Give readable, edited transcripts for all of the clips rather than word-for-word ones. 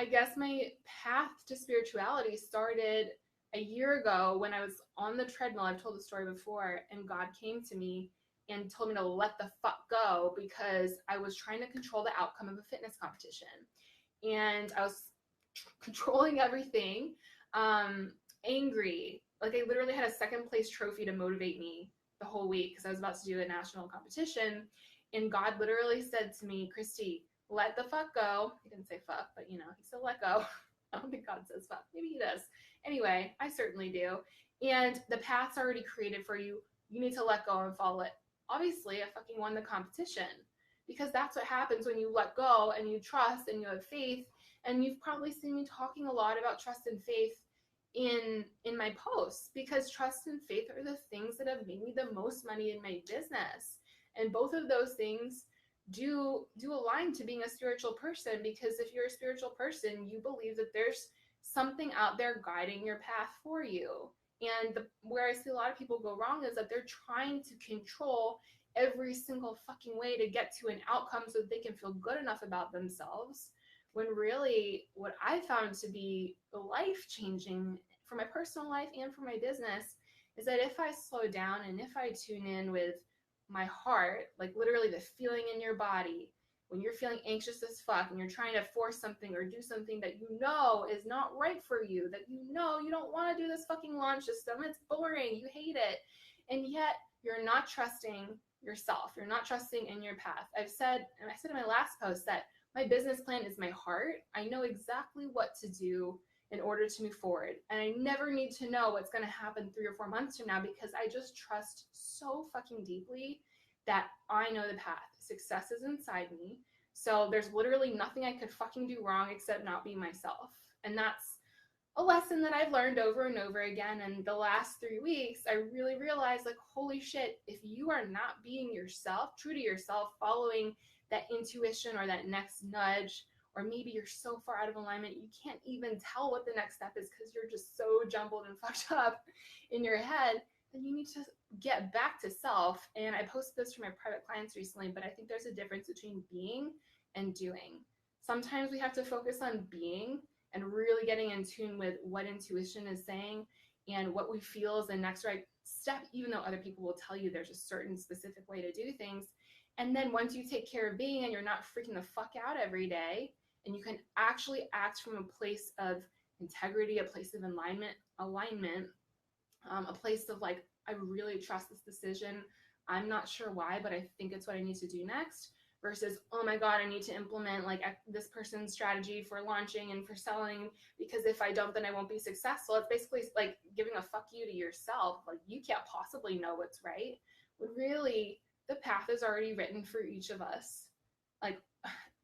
I guess my path to spirituality started a year ago when I was on the treadmill. I've told the story before, and God came to me and told me to let the fuck go because I was trying to control the outcome of a fitness competition. And I was controlling everything, angry. Like, I literally had a second place trophy to motivate me the whole week because I was about to do a national competition. And God literally said to me, Christy, let the fuck go. He didn't say fuck, but he said let go. I don't think God says fuck. Maybe he does. Anyway, I certainly do. And the path's already created for you. You need to let go and follow it. Obviously, I fucking won the competition because that's what happens when you let go and you trust and you have faith. And you've probably seen me talking a lot about trust and faith in my posts because trust and faith are the things that have made me the most money in my business. And both of those things do align to being a spiritual person, because if you're a spiritual person, you believe that there's something out there guiding your path for you. And where I see a lot of people go wrong is that they're trying to control every single fucking way to get to an outcome so that they can feel good enough about themselves, when really what I found to be life-changing for my personal life and for my business is that if I slow down and if I tune in with my heart, like literally the feeling in your body, when you're feeling anxious as fuck and you're trying to force something or do something that you know is not right for you, that you know you don't want to do this fucking launch system, it's boring, you hate it, and yet you're not trusting yourself, you're not trusting in your path. I said in my last post that my business plan is my heart. I know exactly what to do in order to move forward. And I never need to know what's going to happen 3 or 4 months from now because I just trust so fucking deeply that I know the path. Success is inside me. So there's literally nothing I could fucking do wrong except not be myself. And that's a lesson that I've learned over and over again. And the last 3 weeks, I really realized, like, holy shit, if you are not being yourself, true to yourself, following that intuition or that next nudge, or maybe you're so far out of alignment you can't even tell what the next step is because you're just so jumbled and fucked up in your head, then you need to get back to self. And I posted this for my private clients recently, but I think there's a difference between being and doing. Sometimes we have to focus on being and really getting in tune with what intuition is saying and what we feel is the next right step, even though other people will tell you there's a certain specific way to do things. And then once you take care of being and you're not freaking the fuck out every day, and you can actually act from a place of integrity, a place of alignment, a place of like, I really trust this decision. I'm not sure why, but I think it's what I need to do next, versus, oh my God, I need to implement like this person's strategy for launching and for selling, because if I don't, then I won't be successful. It's basically like giving a fuck you to yourself. Like, you can't possibly know what's right, when really the path is already written for each of us. Like,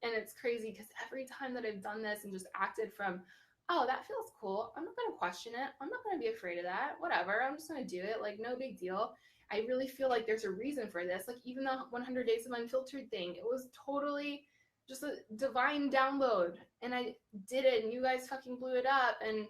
and it's crazy because every time that I've done this and just acted from, oh, that feels cool, I'm not going to question it, I'm not going to be afraid of that, whatever, I'm just going to do it, like, no big deal. I really feel like there's a reason for this. Like, even the 100 Days of Unfiltered thing, it was totally just a divine download. And I did it, and you guys fucking blew it up. And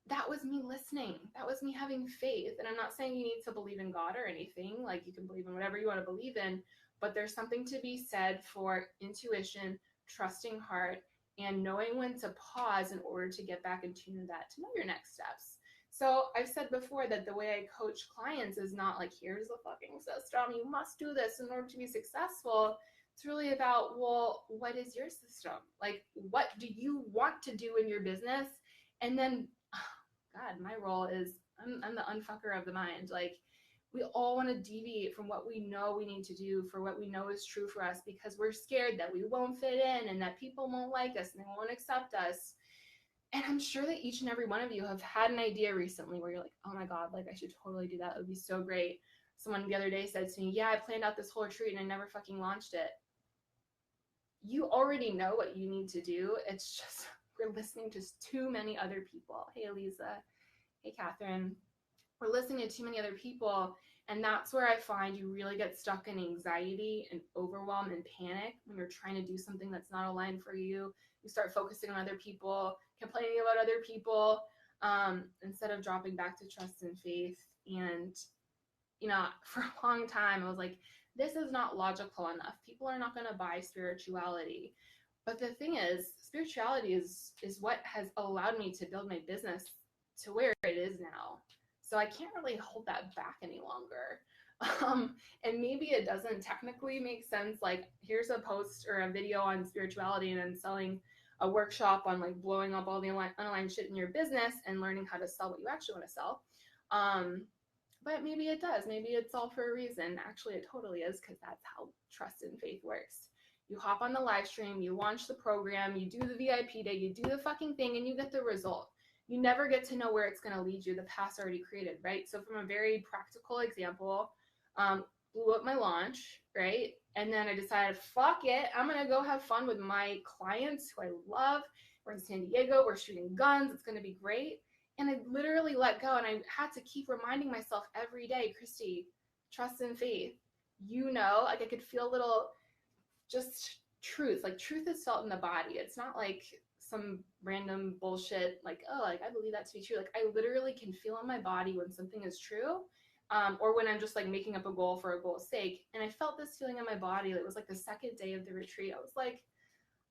that was me listening. That was me having faith. And I'm not saying you need to believe in God or anything. Like, you can believe in whatever you want to believe in. But there's something to be said for intuition, trusting heart, and knowing when to pause in order to get back in tune with that, to know your next steps. So I've said before that the way I coach clients is not like, here's the fucking system, you must do this in order to be successful. It's really about, well, what is your system? Like, what do you want to do in your business? And then, God, my role is, I'm the unfucker of the mind. Like, we all want to deviate from what we know we need to do for what we know is true for us, because we're scared that we won't fit in and that people won't like us and they won't accept us. And I'm sure that each and every one of you have had an idea recently where you're like, oh my God, like, I should totally do that. It would be so great. Someone the other day said to me, yeah, I planned out this whole retreat and I never fucking launched it. You already know what you need to do. It's just, we're listening to too many other people. Hey, Lisa. Hey, Catherine. We're listening to too many other people. And that's where I find you really get stuck in anxiety and overwhelm and panic when you're trying to do something that's not aligned for you. You start focusing on other people, complaining about other people, instead of dropping back to trust and faith. And, for a long time, I was like, this is not logical enough. People are not going to buy spirituality. But the thing is, spirituality is what has allowed me to build my business to where it is now. So I can't really hold that back any longer. And maybe it doesn't technically make sense. Like, here's a post or a video on spirituality and then selling a workshop on like blowing up all the unaligned shit in your business and learning how to sell what you actually want to sell. But maybe it does. Maybe it's all for a reason. Actually, it totally is, because that's how trust and faith works. You hop on the live stream, you launch the program, you do the VIP day, you do the fucking thing, and you get the result. You never get to know where it's going to lead you. The path's already created, right? So from a very practical example, blew up my launch, right? And then I decided, fuck it, I'm going to go have fun with my clients who I love. We're in San Diego, we're shooting guns, it's going to be great. And I literally let go, and I had to keep reminding myself every day, Christy, trust and faith. You know, like I could feel a little just truth. Like truth is felt in the body. It's not like some random bullshit, like, oh, like I believe that to be true. Like I literally can feel in my body when something is true, or when I'm just like making up a goal for a goal's sake. And I felt this feeling in my body. It was like the second day of the retreat. I was like,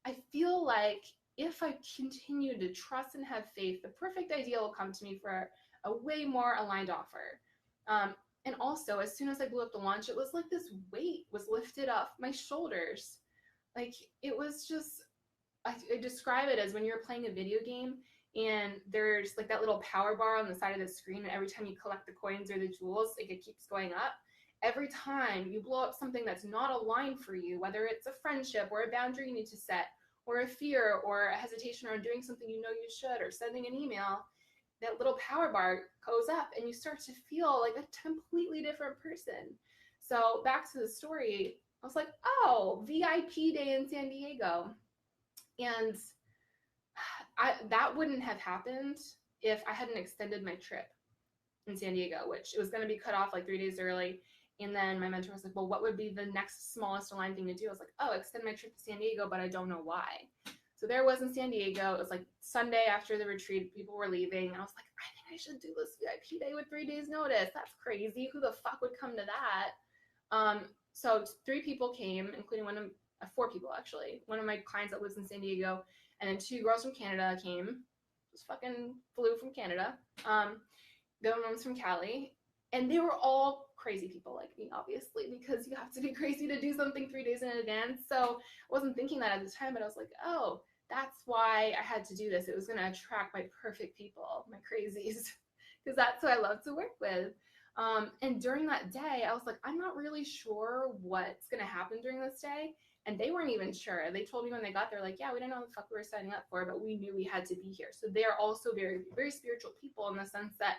I feel like if I continue to trust and have faith, the perfect idea will come to me for a way more aligned offer. And also, as soon as I blew up the launch, it was like this weight was lifted off my shoulders. Like it was just, I describe it as when you're playing a video game and there's like that little power bar on the side of the screen, and every time you collect the coins or the jewels, like it keeps going up. Every time you blow up something that's not aligned for you, whether it's a friendship or a boundary you need to set, or a fear or a hesitation on doing something you know you should, or sending an email, that little power bar goes up and you start to feel like a completely different person. So back to the story, I was like, oh, VIP day in San Diego. And that wouldn't have happened if I hadn't extended my trip in San Diego, which it was going to be cut off like 3 days early. And then my mentor was like, well, what would be the next smallest aligned thing to do? I was like, oh, extend my trip to San Diego, but I don't know why. So there was in San Diego. It was like Sunday after the retreat, people were leaving. And I was like, I think I should do this VIP day with 3 days notice. That's crazy. Who the fuck would come to that? So 3 people came, including 4 people actually. One of my clients that lives in San Diego, and then 2 girls from Canada came. Just fucking flew from Canada. The other one was from Cali. And they were all crazy people like me, obviously, because you have to be crazy to do something 3 days in advance. So I wasn't thinking that at the time, but I was like, oh, that's why I had to do this. It was going to attract my perfect people, my crazies, because that's who I love to work with. And during that day, I was like, I'm not really sure what's going to happen during this day. And they weren't even sure. They told me when they got there, like, yeah, we didn't know what the fuck we were signing up for, but we knew we had to be here. So they are also very, very spiritual people in the sense that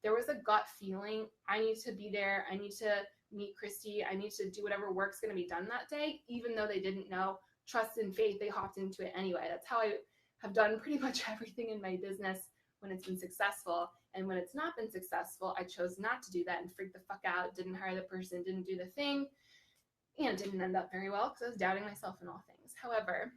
there was a gut feeling, I need to be there, I need to meet Christy, I need to do whatever work's going to be done that day, even though they didn't know. Trust and faith, they hopped into it anyway. That's how I have done pretty much everything in my business when it's been successful. And when it's not been successful, I chose not to do that and freak the fuck out, didn't hire the person, didn't do the thing, and didn't end up very well because I was doubting myself in all things. However,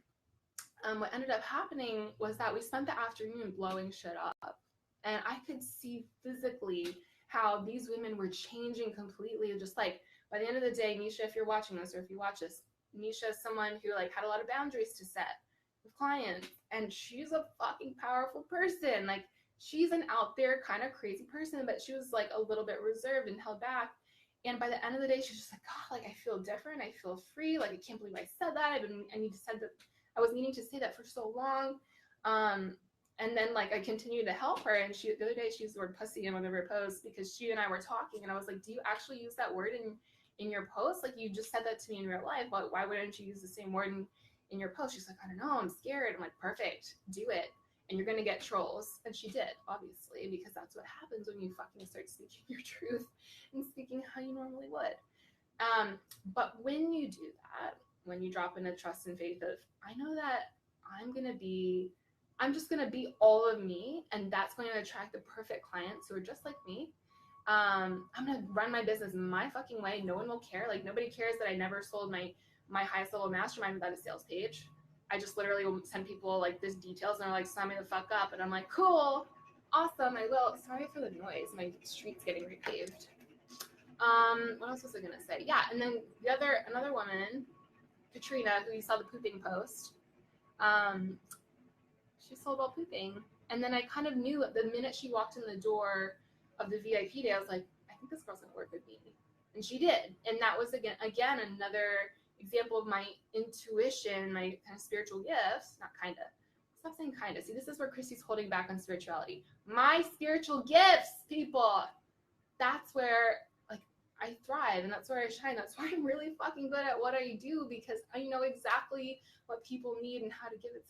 what ended up happening was that we spent the afternoon blowing shit up. And I could see physically how these women were changing completely. Just like by the end of the day, Nisha, if you're watching this or if you watch this, Nisha is someone who like had a lot of boundaries to set with clients. And she's a fucking powerful person. Like she's an out there kind of crazy person, but she was like a little bit reserved and held back. And by the end of the day, she's just like, God, like I feel different. I feel free. Like I can't believe I said that. I was needing to say that for so long. And then like I continued to help her, and the other day she used the word pussy in one of her posts because she and I were talking, and I was like, do you actually use that word in your post? Like you just said that to me in real life. Why wouldn't you use the same word in your post? She's like, I don't know, I'm scared. I'm like, perfect, do it. And you're gonna get trolls. And she did, obviously, because that's what happens when you fucking start speaking your truth and speaking how you normally would. But when you do that, when you drop in a trust and faith of, I know that I'm just going to be all of me, and that's going to attract the perfect clients who are just like me. I'm going to run my business my fucking way. No one will care. Like nobody cares that I never sold my highest level mastermind without a sales page. I just literally will send people like this details and they're like, sign me the fuck up. And I'm like, cool, awesome, I will. Sorry for the noise. My street's getting repaved. What else was I going to say? Yeah. And then another woman, Katrina, who you saw the pooping post, She sold while pooping. And then I kind of knew the minute she walked in the door of the VIP day, I was like, I think this girl's gonna work with me. And she did. And that was again another example of my intuition, my kind of spiritual gifts. Not kind of. Stop saying kind of. See, this is where Christy's holding back on spirituality. My spiritual gifts, people. That's where like I thrive and that's where I shine. That's why I'm really fucking good at what I do, because I know exactly what people need and how to give it